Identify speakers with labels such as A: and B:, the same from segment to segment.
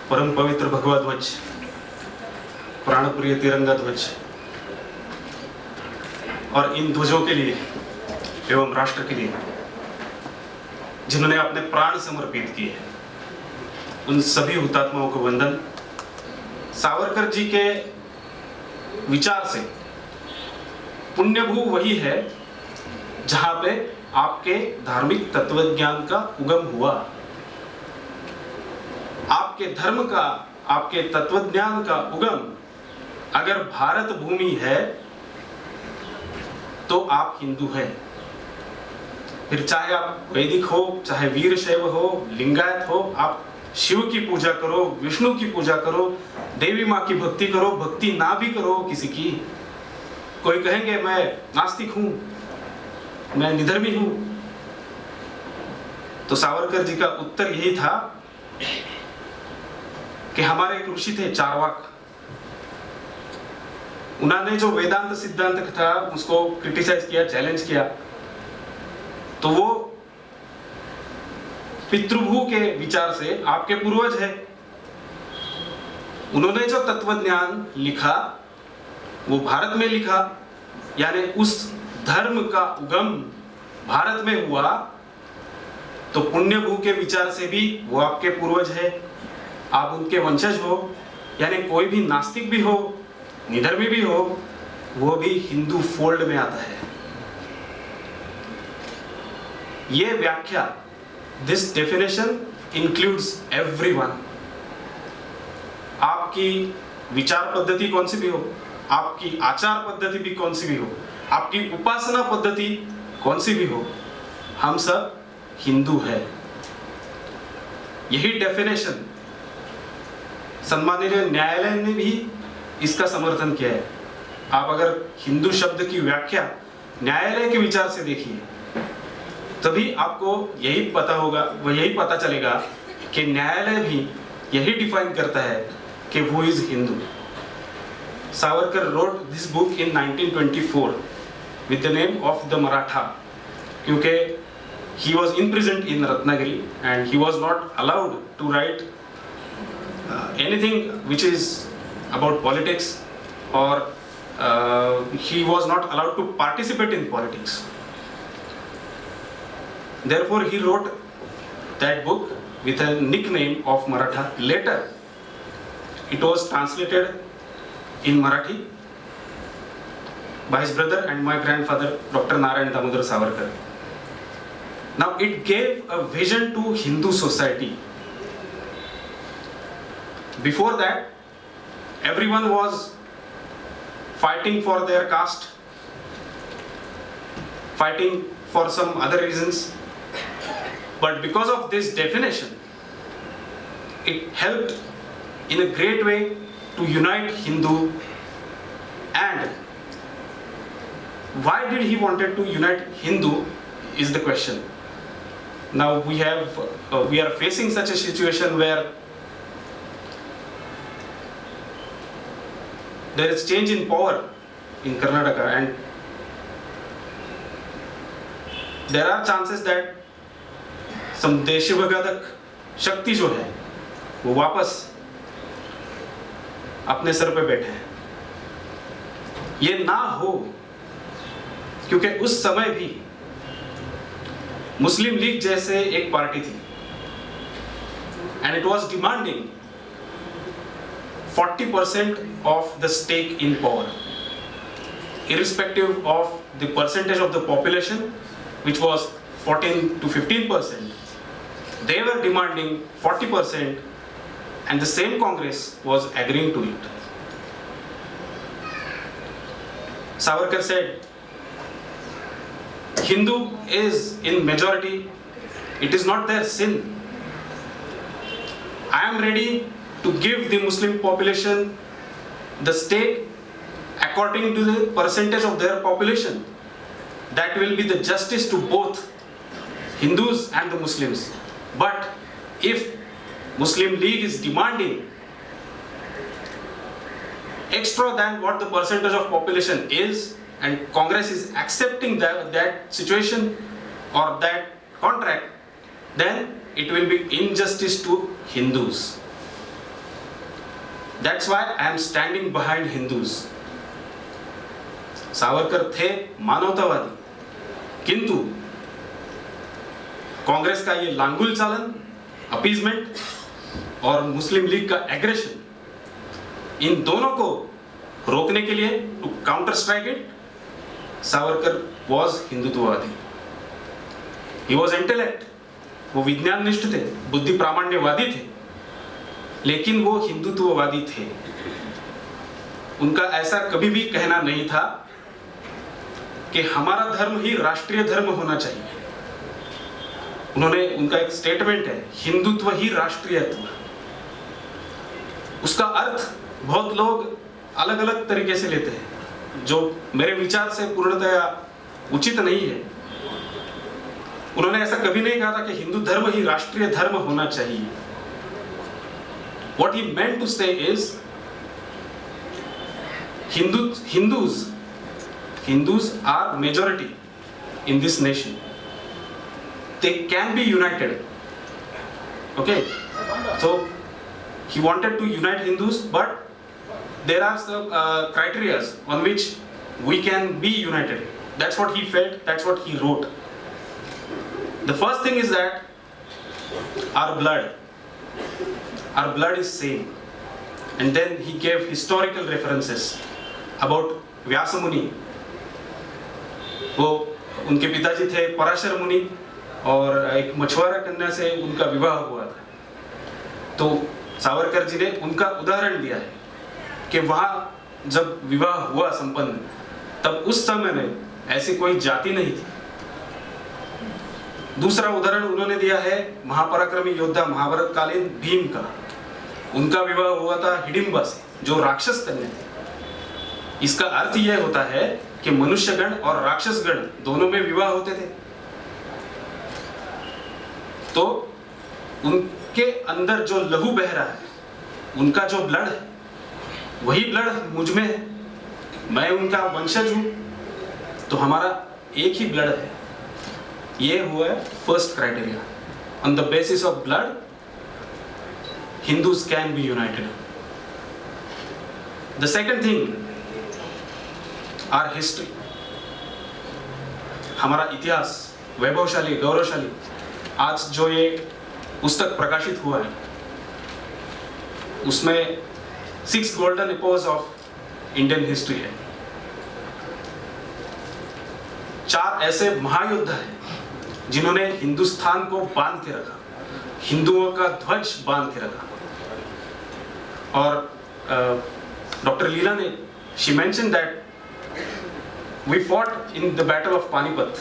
A: परम पवित्र भगवा ध्वज, प्राणप्रिय तिरंगा ध्वज और इन ध्वजों के लिए एवं राष्ट्र के लिए जिन्होंने अपने प्राण समर्पित किए, उन सभी हुतात्माओं को वंदन। सावरकर जी के विचार से पुण्यभू वही है जहां पे आपके धार्मिक तत्वज्ञान का उगम हुआ, आपके धर्म का, आपके तत्वज्ञान का उगम अगर भारत भूमि है तो आप हिंदू हैं। फिर चाहे आप वैदिक हो, चाहे वीरशैव हो, लिंगायत हो, आप शिव की पूजा करो, विष्णु की पूजा करो, देवी माँ की भक्ति करो, भक्ति ना भी करो किसी की। कोई कहेंगे मैं नास्तिक हूं, मैं निधर्मी हूं, तो सावरकर जी का उत्तर यही था कि हमारे एक ऋषि थे चारवाक, उन्होंने जो वेदांत सिद्धांत था उसको क्रिटिसाइज किया, चैलेंज किया, तो वो पितृभू के विचार से आपके पूर्वज है। उन्होंने जो तत्वज्ञान लिखा वो भारत में लिखा, यानी उस धर्म का उगम भारत में हुआ, तो पुण्यभू के विचार से भी वो आपके पूर्वज है, आप उनके वंशज हो। यानी कोई भी नास्तिक भी हो, निधर्मी भी हो, वो भी हिंदू फोल्ड में आता है। ये व्याख्या, दिस डेफिनेशन इंक्लूड्स एवरीवन। आपकी विचार पद्धति कौन सी भी हो, आपकी आचार पद्धति भी कौन सी भी हो, आपकी उपासना पद्धति कौन सी भी हो, हम सब हिंदू हैं। यही डेफिनेशन सम्माननीय न्यायालय ने भी इसका समर्थन किया है। आप अगर हिंदू शब्द की व्याख्या न्यायालय के विचार से देखिए, तभी आपको यही पता होगा, वह यही पता चलेगा कि न्यायालय भी यही डिफाइन करता है कि who is Hindu. Savarkar wrote this book in 1924 with the name of the Maratha, क्योंकि he was imprisoned in Ratnagiri and he was not allowed to write anything which is about politics, or he was not allowed to participate in politics. Therefore, he wrote that book with a nickname of Maratha. Later, it was translated in Marathi by his brother and my grandfather, Dr. Narayan Damodar Savarkar. Now, it gave a vision to Hindu society. Before that, everyone was fighting for their caste, fighting for some other reasons. But because of this definition, it helped in a great way to unite Hindu. And why did he wanted to unite Hindu is the question. Now we are facing such a situation where there is change in power in Karnataka, and there are chances that some देशभगातक शक्ति जो है वो वापस अपने sir पे बैठे हैं। ये ना हो, क्योंकि उस समय भी मुस्लिम लीग जैसे एक पार्टी थी, and it was demanding 40% of the stake in power, irrespective of the percentage of the population, which was 14 to 15%. They were demanding 40%, and the same Congress was agreeing to it. Savarkar said, Hindu is in majority, it is not their sin. I am ready to give the Muslim population the stake according to the percentage of their population. That will be the justice to both Hindus and the Muslims. But if Muslim League is demanding extra than what the percentage of population is, and Congress is accepting that situation or that contract, then it will be injustice to Hindus. That's why I am standing behind Hindus. Savarkar थे मानवतावादी, किंतु कांग्रेस का ये लांगुल चालन, appeasement और मुस्लिम league का aggression, इन दोनों को रोकने के लिए, to counter strike it, Savarkar was हिंदुत्ववादी. ही वॉज इंटेलेक्ट, वो विज्ञान निष्ठ थे, बुद्धि प्रामाण्यवादी थे, लेकिन वो हिंदुत्ववादी थे. उनका ऐसा कभी भी कहना नहीं था कि हमारा धर्म ही राष्ट्रीय धर्म होना चाहिए. उनका एक स्टेटमेंट है, हिंदुत्व ही राष्ट्रीयत्व. उसका अर्थ बहुत लोग अलग अलग तरीके से लेते हैं, जो मेरे विचार से पूर्णतया उचित नहीं है. उन्होंने ऐसा कभी नहीं कहा था कि हिंदू धर्म ही राष्ट्रीय धर्म होना चाहिए. What he meant to say is, Hindus are majority in this nation. They can be united. Okay, so he wanted to unite Hindus, but there are some criteria on which we can be united. That's what he felt, that's what he wrote. The first thing is that our blood is same. And then he gave historical references about व्यास मुनि. वो उनके पिताजी थे पराशर मुनि और एक मछुआरा कन्या से उनका विवाह हुआ था. तो सावरकर जी ने उनका उदाहरण दिया है कि वहाँ जब विवाह हुआ संपन्न, तब उस समय में ऐसी कोई जाति नहीं थी. दूसरा उदाहरण उन्होंने दिया है महापराक्रमी योद्धा महाभारत कालीन भीम का. उनका विवाह हुआ था हिडिंबा से, जो राक्षस कन्या थे. इसका अर्थ यह होता है कि मनुष्यगण और राक्षसगण दोनों में विवाह होते थे. तो उनके अंदर जो लहू बह रहा है, उनका जो ब्लड है, वही ब्लड मुझ में है. मैं उनका वंशज हूं, तो हमारा एक ही ब्लड है. ये हुआ है first criteria. On the basis of blood Hindus can be united. The second thing, our history. हमारा इतिहास वैभवशाली, गौरवशाली. आज जो ये पुस्तक प्रकाशित हुआ है, उसमें 6 गोल्डन एपोज ऑफ इंडियन हिस्ट्री है. 4 ऐसे महायोद्धा हैं जिन्होंने हिंदुस्तान को बांध के रखा, हिंदुओं का ध्वज बांध के रखा. और डॉक्टर लीला ने, she mentioned that we fought in the battle of Panipat,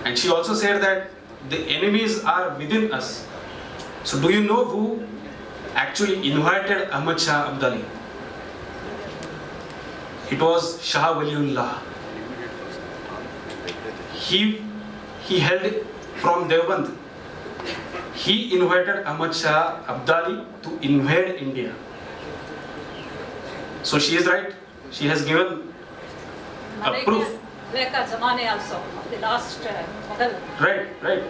A: and she also said that the enemies are within us. So do you know who actually invited Ahmad Shah Abdali? It was Shah Waliullah. He held from Deoband. He invited Ahmad Shah Abdali to invade India. So she is right. She has given a proof.
B: Zamane also, the last Mughal.
A: Right.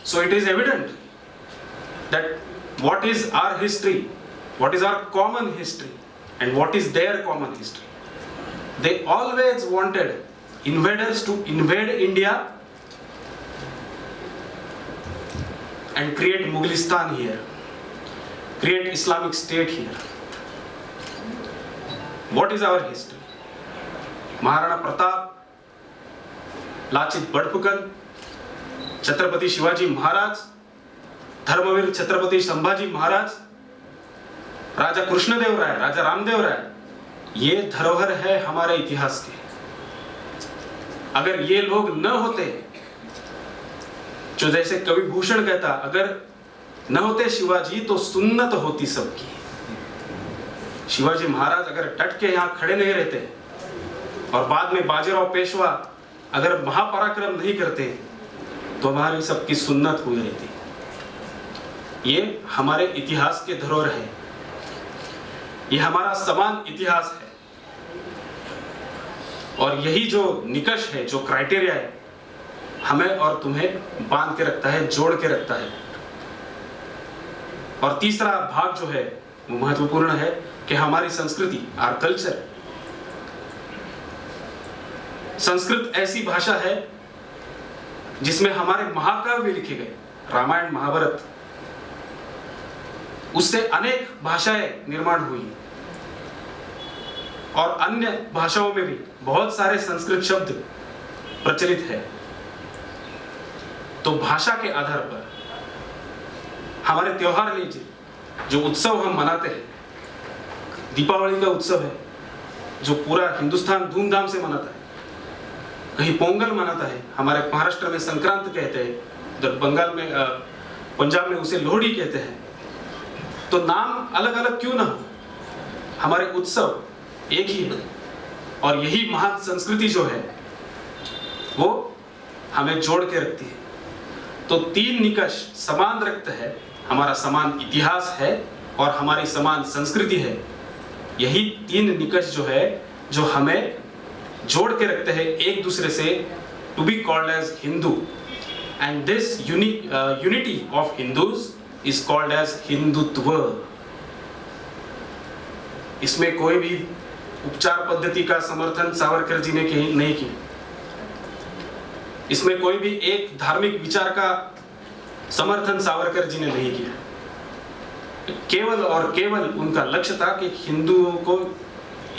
A: So it is evident that what is our history, what is our common history, and what is their common history. They always wanted invaders to invade India and create Mughalistan here, create Islamic State here. What is our history? Maharana Pratap, Lachit बड़फुकन, Chhatrapati Shivaji Maharaj, Dharmveer Chhatrapati Sambhaji Maharaj, राजा कृष्णदेव राय, राजा रामदेव राय, ये धरोहर है हमारे इतिहास के. अगर ये लोग न होते, जो जैसे कवि भूषण कहता, अगर न होते शिवाजी तो सुन्नत होती सबकी. शिवाजी महाराज अगर डट के यहाँ खड़े नहीं रहते और बाद में बाजीराव पेशवा अगर महापराक्रम नहीं करते, तो हमारी सबकी सुन्नत हुई रहती. ये हमारे इतिहास के धरोहर है, ये हमारा समान इतिहास है. और यही जो निकष है, जो क्राइटेरिया है, हमें और तुम्हें बांध के रखता है, जोड़ के रखता है. और तीसरा भाग जो है वो महत्वपूर्ण है कि हमारी संस्कृति, आर कल्चर। संस्कृत ऐसी भाषा है जिसमें हमारे महाकाव्य लिखे गए, रामायण महाभारत, उससे अनेक भाषाएं निर्माण हुई और अन्य भाषाओं में भी बहुत सारे संस्कृत शब्द प्रचलित है। तो भाषा के आधार पर हमारे त्योहार लीजिए, जो उत्सव हम मनाते हैं, दीपावली का उत्सव है जो पूरा हिंदुस्तान धूमधाम से मनाता है, कहीं पोंगल मनाता है, हमारे महाराष्ट्र में संक्रांत कहते हैं, उधर बंगाल में पंजाब में उसे लोहड़ी कहते हैं। तो नाम अलग अलग क्यों ना हो, हमारे उत्सव एक ही है और यही महान संस्कृति जो है वो हमें जोड़ के रखती है। तो तीन निकष समान रखते हैं, हमारा समान इतिहास है और हमारी समान संस्कृति है। यही तीन निकष जो है जो हमें जोड़ के रखते हैं एक दूसरे से, to be called as Hindu. And this unity of Hindus is called as Hindutva. इसमें कोई भी उपचार पद्धति का समर्थन सावरकर जी ने नहीं किया। इसमें कोई भी एक धार्मिक विचार का समर्थन सावरकर जी ने नहीं किया। केवल और केवल उनका लक्ष्य था कि हिंदुओं को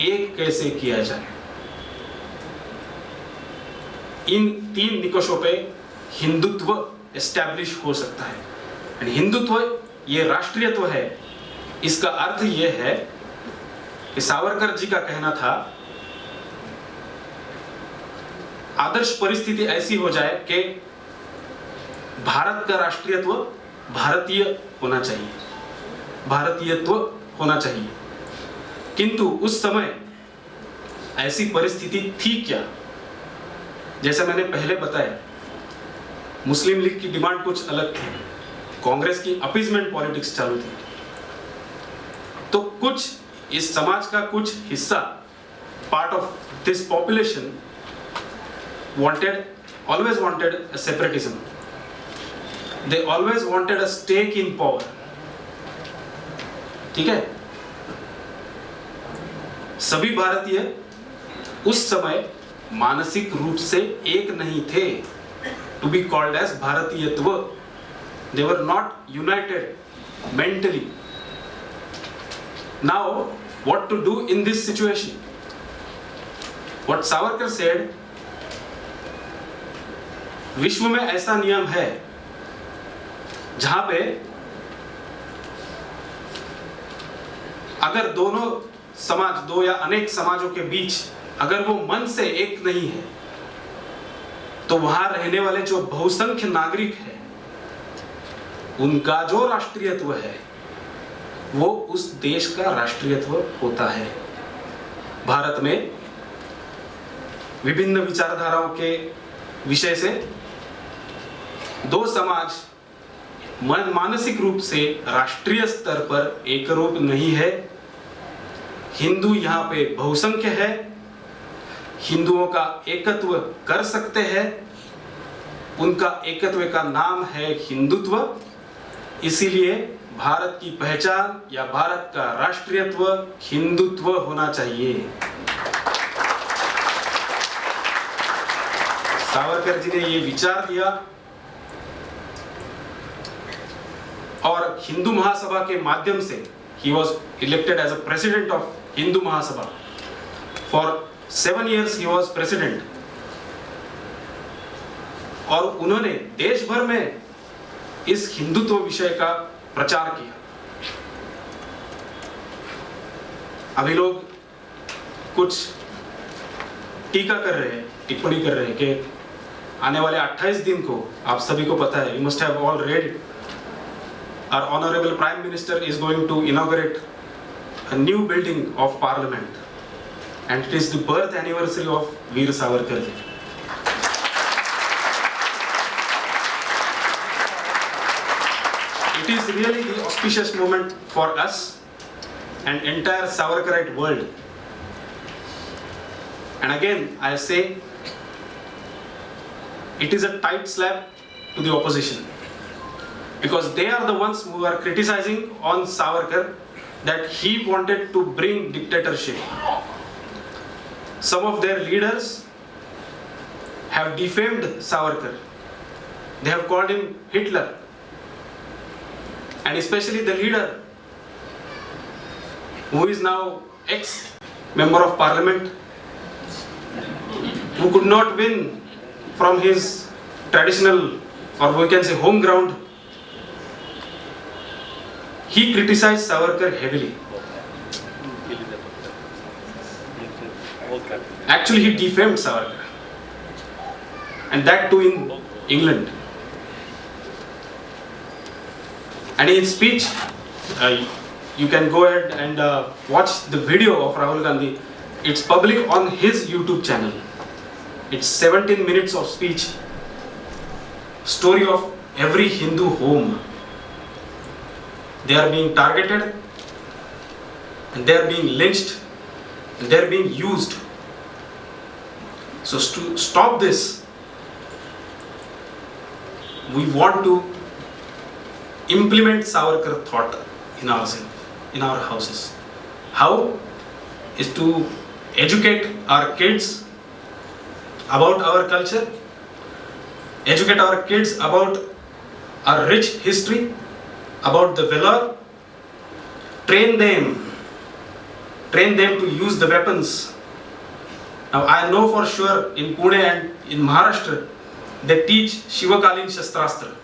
A: एक कैसे किया जाए। इन तीन निकषों पे हिंदुत्व एस्टैब्लिश हो सकता है। हिंदुत्व ये राष्ट्रीयत्व है। इसका अर्थ ये है कि सावरकर जी का कहना था, आदर्श परिस्थिति ऐसी हो जाए कि भारत का राष्ट्रीयत्व भारतीय होना चाहिए, भारतीयत्व होना चाहिए। किंतु उस समय ऐसी परिस्थिति थी क्या? जैसे मैंने पहले बताया, मुस्लिम लीग की डिमांड कुछ अलग थी, कांग्रेस की अपीजमेंट पॉलिटिक्स चालू थी। तो कुछ इस समाज का कुछ हिस्सा, part of this population always wanted a separatism. They always wanted a stake in power. ठीक है? सभी भारतीय उस समय मानसिक रूप से एक नहीं थे, to be called as भारतीयत्व। They were not united mentally. Now, what to do in this situation? What Savarkar said, विश्व में ऐसा नियम है जहां पे अगर दोनों समाज, दो या अनेक समाजों के बीच अगर वो मन से एक नहीं है, तो वहां रहने वाले जो बहुसंख्य नागरिक है, उनका जो राष्ट्रीयत्व है वो उस देश का राष्ट्रीयत्व होता है। भारत में विभिन्न विचारधाराओं के विषय से दो समाज मानसिक रूप से राष्ट्रीय स्तर पर एक रूप नहीं है। हिंदू यहाँ पे बहुसंख्य है, हिंदुओं का एकत्व कर सकते हैं, उनका एकत्व का नाम है हिंदुत्व। इसीलिए भारत की पहचान या भारत का राष्ट्रीयत्व हिंदुत्व होना चाहिए। सावरकर जी ने ये विचार दिया और हिंदू महासभा के माध्यम से he was elected as a president of Hindu Mahasabha. For 7 years he was president। और उन्होंने देश भर में इस हिंदुत्व विषय का प्रचार किया। अभी लोग कुछ टीका कर रहे हैं, टिप्पणी कर रहे हैं कि आने वाले 28 दिन को, आप सभी को पता है, you must have all read it, our honorable prime minister is going to inaugurate a new building of parliament and it is the birth anniversary of Veer Savarkar ji. It is really the auspicious moment for us and entire Savarkarite world. And again I say, it is a tight slap to the opposition, because they are the ones who are criticizing on Savarkar that he wanted to bring dictatorship. Some of their leaders have defamed Savarkar. They have called him Hitler. And especially the leader, who is now ex-member of parliament, who could not win from his traditional, or we can say home ground. He criticized Savarkar heavily. Actually, he defamed Savarkar, and that too in England. And in his speech, you can go ahead and watch the video of Rahul Gandhi. It's public on his YouTube channel. It's 17 minutes of speech. Story of every Hindu home. They are being targeted, and they are being lynched, and they are being used. So to stop this, we want to implement Savarkar thought in our houses. How? Is to educate our kids about our culture, educate our kids about our rich history, about the valor, train them to use the weapons. Now I know for sure in Pune and in Maharashtra, they teach Shivakalin Shastrastra.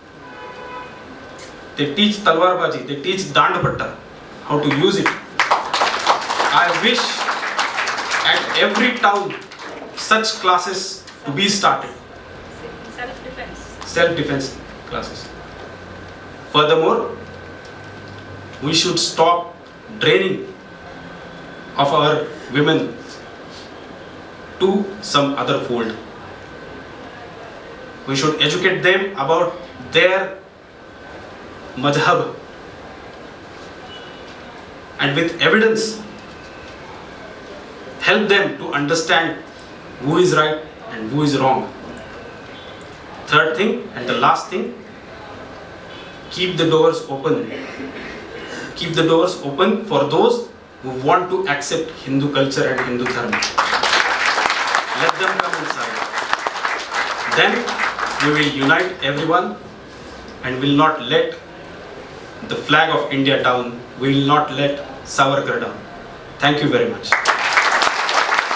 A: They teach Talwarbaji, they teach Dandpatta, how to use it. I wish at every town such classes to be started.
B: Self-defense.
A: Self-defense classes. Furthermore, we should stop draining of our women to some other fold. We should educate them about their madhab, and with evidence help them to understand who is right and who is wrong. Third thing and the last thing, keep the doors open. Keep the doors open for those who want to accept Hindu culture and Hindu dharma. Let them come inside. Then we will unite everyone and will not let the flag of India down. We will not let Savarkar down. Thank you very much.